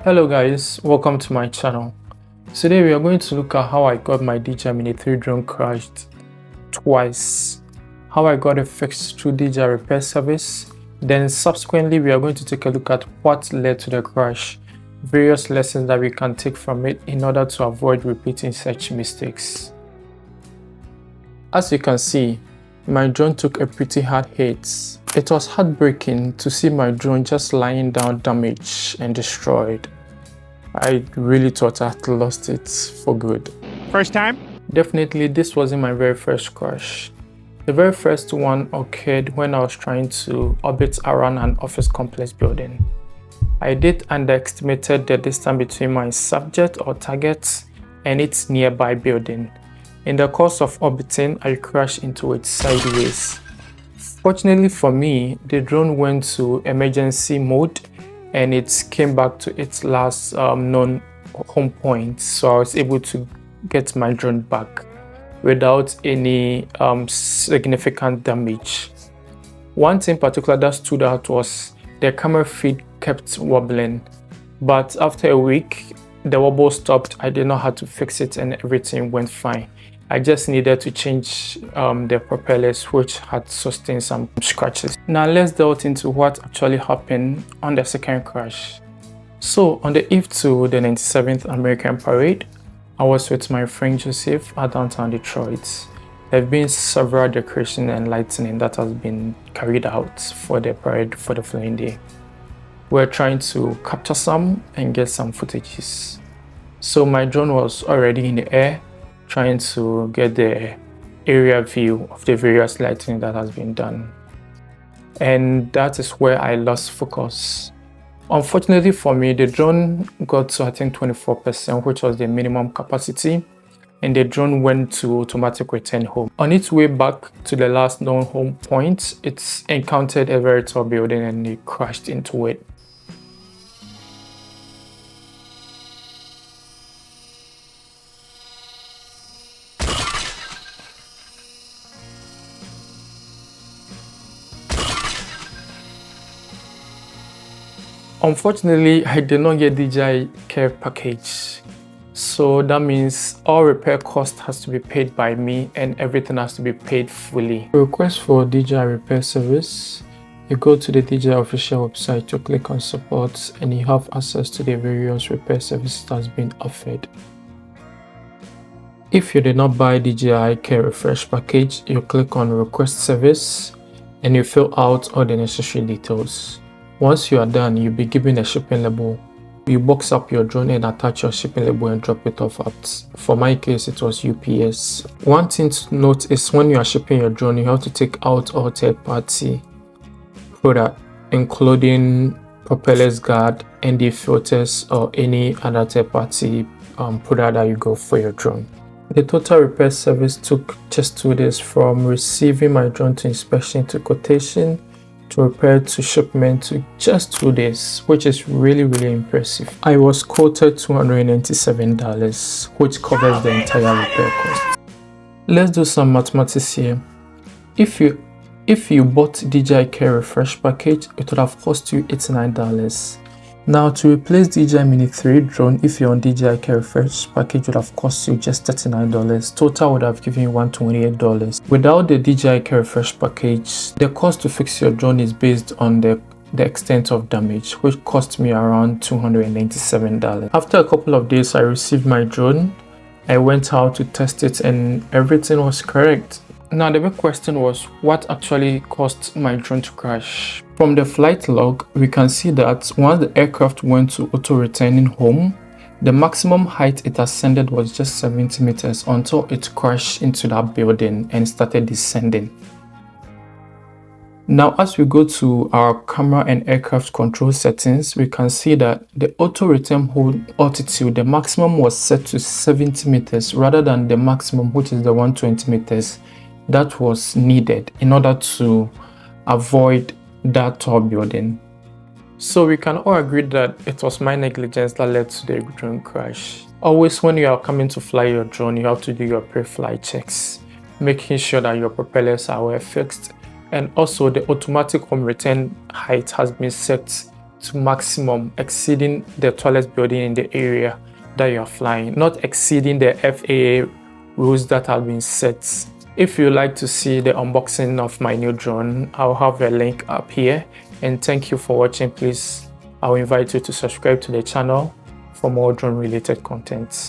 Hello guys, welcome to my channel. Today we are going to look at how I got my DJI Mini 3 drone crashed twice, how I got it fixed through DJI Repair Service, then subsequently we are going to take a look at what led to the crash, various lessons that we can take from it in order to avoid repeating such mistakes. As you can see, my drone took a pretty hard hit. It was heartbreaking to see my drone just lying down damaged and destroyed. I really thought I had lost it for good. First time? Definitely this wasn't my very first crash. The very first one occurred when I was trying to orbit around an office complex building. I did underestimated the distance between my subject or target and its nearby building. In the course of orbiting, I crashed into it sideways. Fortunately for me, the drone went to emergency mode and it came back to its last known home point, so I was able to get my drone back without any significant damage. One thing in particular that stood out was the camera feed kept wobbling, but after a week the wobble stopped. I did not have to fix it and everything went fine. I just needed to change the propellers, which had sustained some scratches. Now let's delve into what actually happened on the second crash. So on the eve to the 97th American Parade, I was with my friend Joseph at downtown Detroit. There have been several decoration and lighting that has been carried out for the parade for the following day. We're trying to capture some and get some footages. So my drone was already in the air, trying to get the area view of the various lighting that has been done. And that is where I lost focus. Unfortunately for me, the drone got to I think 24%, which was the minimum capacity, and the drone went to automatic return home. On its way back to the last known home point, it encountered a very tall building and it crashed into it. Unfortunately, I did not get DJI care package, so that means all repair cost has to be paid by me and everything has to be paid fully. Request for DJI Repair Service. You go to the DJI official website, you click on support and you have access to the various repair services that's been offered. If you did not buy DJI Care Refresh package, you click on request service and you fill out all the necessary details. Once you are done, you'll be given a shipping label. You box up your drone and attach your shipping label and drop it off at, for my case, it was UPS. One thing to note is when you are shipping your drone, you have to take out all third-party product, including propellers guard, ND filters, or any other third-party product that you go for your drone. The total repair service took just 2 days from receiving my drone to inspection to quotation to repair to shipment to just 2 days, which is really impressive. I was quoted $297, which covers the entire repair cost. Let's do some mathematics here. If you bought DJI Care Refresh package, it would have cost you $89. Now to replace DJI Mini 3 drone, if you're on DJI Care Refresh package, would have cost you just $39. Total would have given you $128. Without the DJI Care Refresh package, the cost to fix your drone is based on the extent of damage, which cost me around $297. After a couple of days, I received my drone. I went out to test it and everything was correct. Now the big question was what actually caused my drone to crash. From the flight log, we can see that once the aircraft went to auto returning home, the maximum height it ascended was just 70 meters until it crashed into that building and started descending. Now as we go to our camera and aircraft control settings, we can see that the auto return home altitude, the maximum was set to 70 meters rather than the maximum, which is the 120 meters that was needed in order to avoid that tall building. So we can all agree that it was my negligence that led to the drone crash. Always when you are coming to fly your drone, you have to do your pre-flight checks, making sure that your propellers are well fixed, and also the automatic home return height has been set to maximum, exceeding the tallest building in the area that you are flying, not exceeding the FAA rules that have been set. If you like to see the unboxing of my new drone, I'll have a link up here. And thank you for watching. Please, I'll invite you to subscribe to the channel for more drone related content.